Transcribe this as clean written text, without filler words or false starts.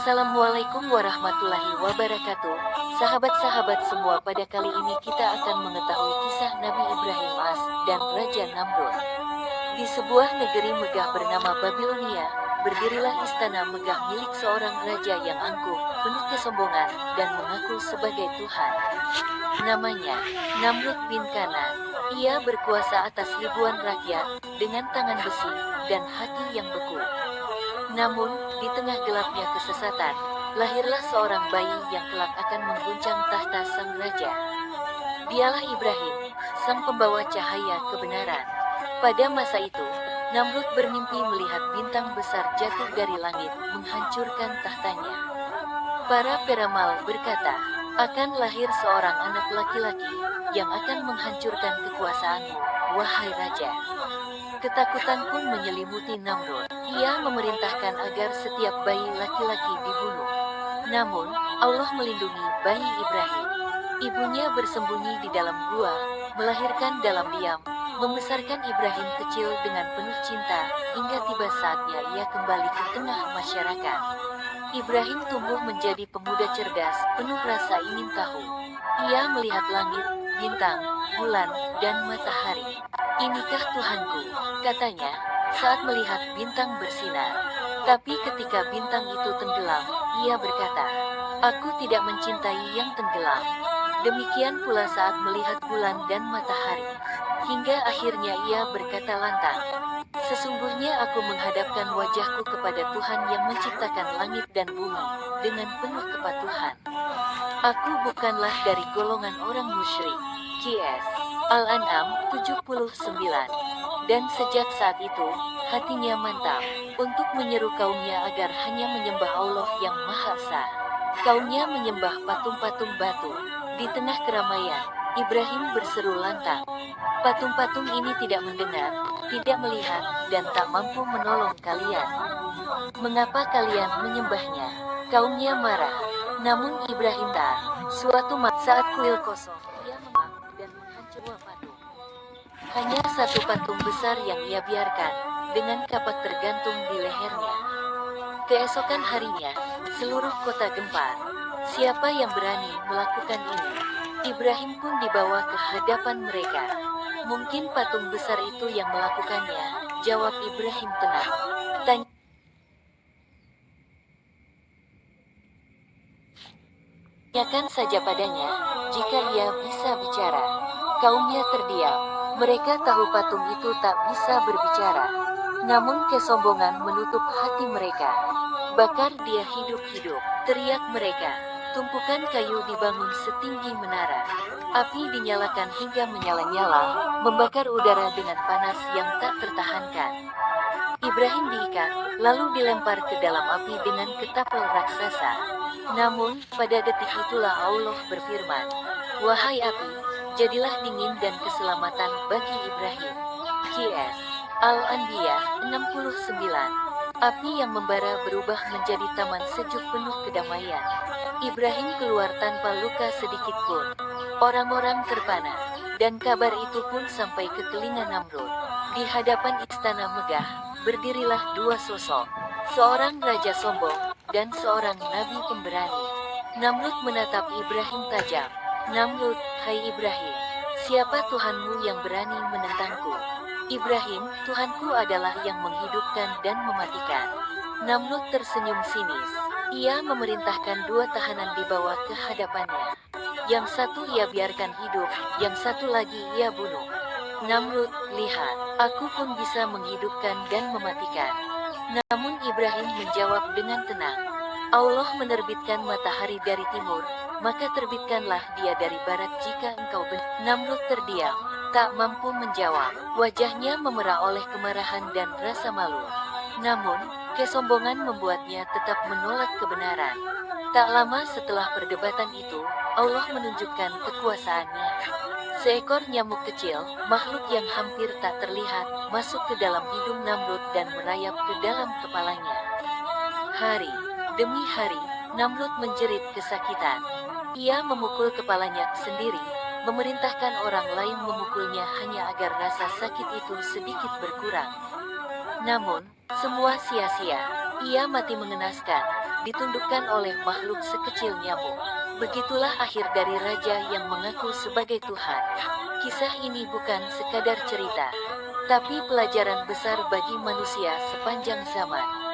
Assalamualaikum warahmatullahi wabarakatuh. Sahabat-sahabat semua, pada kali ini kita akan mengetahui kisah Nabi Ibrahim AS dan Raja Namrud. Di sebuah negeri megah bernama Babilonia, berdirilah istana megah milik seorang raja yang angkuh, penuh kesombongan, dan mengaku sebagai Tuhan. Namanya Namrud bin Kan'an. Ia berkuasa atas ribuan rakyat, dengan tangan besi, dan hati yang beku. Namun, di tengah gelapnya kesesatan, lahirlah seorang bayi yang kelak akan mengguncang tahta sang raja. Dialah Ibrahim, sang pembawa cahaya kebenaran. Pada masa itu, Namrud bermimpi melihat bintang besar jatuh dari langit, menghancurkan tahtanya. Para peramal berkata, akan lahir seorang anak laki-laki, yang akan menghancurkan kekuasaanmu, wahai raja. Ketakutan pun menyelimuti Namrud. Ia memerintahkan agar setiap bayi laki-laki dibunuh. Namun, Allah melindungi bayi Ibrahim. Ibunya bersembunyi di dalam gua, melahirkan dalam diam, membesarkan Ibrahim kecil dengan penuh cinta, hingga tiba saatnya ia kembali ke tengah masyarakat. Ibrahim tumbuh menjadi pemuda cerdas, penuh rasa ingin tahu. Ia melihat langit, bintang, bulan, dan matahari. Inikah Tuhanku, katanya, saat melihat bintang bersinar. Tapi ketika bintang itu tenggelam, ia berkata, aku tidak mencintai yang tenggelam. Demikian pula saat melihat bulan dan matahari. Hingga akhirnya ia berkata lantang, sesungguhnya aku menghadapkan wajahku kepada Tuhan yang menciptakan langit dan bumi, dengan penuh kepatuhan. Aku bukanlah dari golongan orang musyrik. Qs. Al-An'am 79. Dan sejak saat itu, hatinya mantap untuk menyeru kaumnya agar hanya menyembah Allah yang Maha Esa. Kaumnya menyembah patung-patung batu. Di tengah keramaian, Ibrahim berseru lantang. Patung-patung ini tidak mendengar, tidak melihat, dan tak mampu menolong kalian. Mengapa kalian menyembahnya? Kaumnya marah. Namun Ibrahim tak. Suatu saat kuil kosong, ia mengamuk dan menghancurkan patung. Hanya satu patung besar yang ia biarkan, dengan kapak tergantung di lehernya. Keesokan harinya, seluruh kota gempar. Siapa yang berani melakukan ini? Ibrahim pun dibawa ke hadapan mereka. Mungkin patung besar itu yang melakukannya, jawab Ibrahim tenang. Tanyakan saja padanya, jika ia bisa bicara. Kaumnya terdiam. Mereka tahu patung itu tak bisa berbicara. Namun kesombongan menutup hati mereka. Bakar dia hidup-hidup, teriak mereka. Tumpukan kayu dibangun setinggi menara. Api dinyalakan hingga menyala-nyala, membakar udara dengan panas yang tak tertahankan. Ibrahim diikat, lalu dilempar ke dalam api dengan ketapel raksasa. Namun, pada detik itulah Allah berfirman, wahai api, jadilah dingin dan keselamatan bagi Ibrahim. Qs. Al-Anbiya 69. Api yang membara berubah menjadi taman sejuk penuh kedamaian. Ibrahim keluar tanpa luka sedikit pun. Orang-orang terpana, dan kabar itu pun sampai ke telinga Namrud. Di hadapan istana megah, berdirilah dua sosok, seorang raja sombong, dan seorang nabi pemberani. Namrud menatap Ibrahim tajam. Namrud, hai Ibrahim, siapa Tuhanmu yang berani menentangku? Ibrahim, Tuhanku adalah yang menghidupkan dan mematikan. Namrud tersenyum sinis. Ia memerintahkan dua tahanan dibawa ke hadapannya. Yang satu ia biarkan hidup, yang satu lagi ia bunuh. Namrud, lihat, aku pun bisa menghidupkan dan mematikan. Namun Ibrahim menjawab dengan tenang. Allah menerbitkan matahari dari timur, maka terbitkanlah dia dari barat jika engkau benar. Namrud terdiam, tak mampu menjawab. Wajahnya memerah oleh kemarahan dan rasa malu. Namun, kesombongan membuatnya tetap menolak kebenaran. Tak lama setelah perdebatan itu, Allah menunjukkan kekuasaannya. Seekor nyamuk kecil, makhluk yang hampir tak terlihat, masuk ke dalam hidung Namrud dan merayap ke dalam kepalanya. Hari demi hari, Namrud menjerit kesakitan. Ia memukul kepalanya sendiri, memerintahkan orang lain memukulnya hanya agar rasa sakit itu sedikit berkurang. Namun, semua sia-sia. Ia mati mengenaskan, ditundukkan oleh makhluk sekecil nyamuk. Begitulah akhir dari raja yang mengaku sebagai Tuhan. Kisah ini bukan sekadar cerita, tapi pelajaran besar bagi manusia sepanjang zaman.